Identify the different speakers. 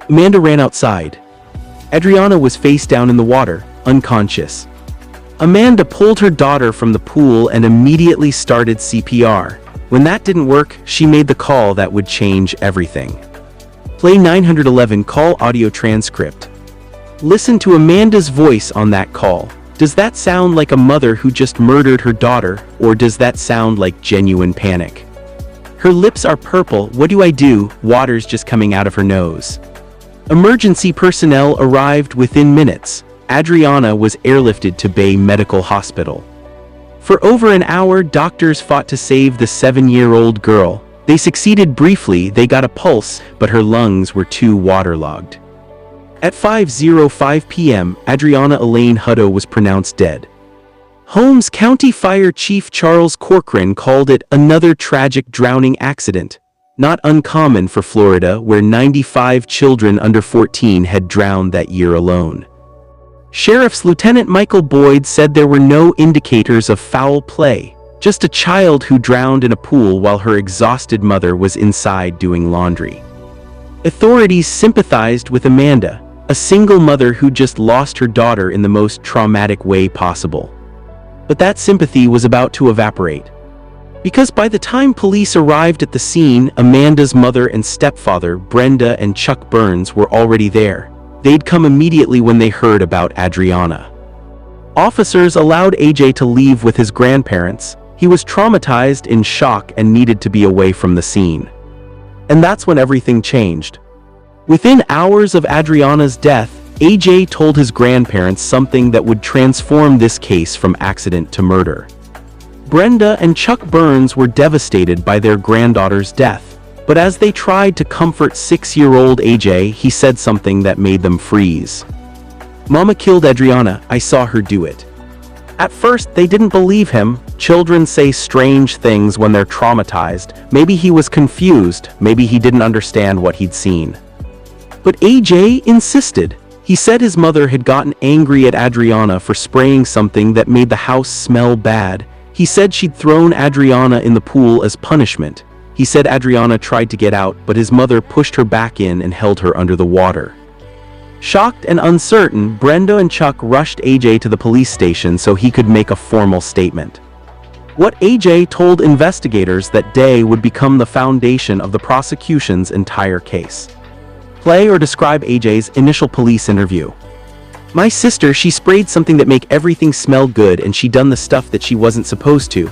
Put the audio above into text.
Speaker 1: Amanda ran outside. Adriana was face down in the water, unconscious. Amanda pulled her daughter from the pool and immediately started CPR. When that didn't work, she made the call that would change everything. Play 911 call audio transcript. Listen to Amanda's voice on that call. Does that sound like a mother who just murdered her daughter, or does that sound like genuine panic? Her lips are purple. What do I do? Water's just coming out of her nose. Emergency personnel arrived within minutes. Adriana was airlifted to Bay Medical Hospital. For over an hour, doctors fought to save the 7-year-old girl. They succeeded briefly. They got a pulse, but her lungs were too waterlogged. At 5:05 p.m., Adriana Elaine Hutto was pronounced dead. Holmes County Fire Chief Charles Corcoran called it another tragic drowning accident. Not uncommon for Florida, where 95 children under 14 had drowned that year alone. Sheriff's Lieutenant Michael Boyd said there were no indicators of foul play, just a child who drowned in a pool while her exhausted mother was inside doing laundry. Authorities sympathized with Amanda, a single mother who just lost her daughter in the most traumatic way possible. But that sympathy was about to evaporate. Because by the time police arrived at the scene, Amanda's mother and stepfather, Brenda and Chuck Burns, were already there. They'd come immediately when they heard about Adriana. Officers allowed AJ to leave with his grandparents. He was traumatized, in shock, and needed to be away from the scene. And that's when everything changed. Within hours of Adriana's death, AJ told his grandparents something that would transform this case from accident to murder. Brenda and Chuck Burns were devastated by their granddaughter's death, but as they tried to comfort 6-year-old AJ, he said something that made them freeze. "Mama killed Adriana, I saw her do it." At first, they didn't believe him. Children say strange things when they're traumatized. Maybe he was confused, maybe he didn't understand what he'd seen. But AJ insisted. He said his mother had gotten angry at Adriana for spraying something that made the house smell bad. He said she'd thrown Adriana in the pool as punishment. He said Adriana tried to get out, but his mother pushed her back in and held her under the water. Shocked and uncertain, Brenda and Chuck rushed AJ to the police station so he could make a formal statement. What AJ told investigators that day would become the foundation of the prosecution's entire case. Play or describe AJ's initial police interview. "My sister, she sprayed something that make everything smell good, and she done the stuff that she wasn't supposed to.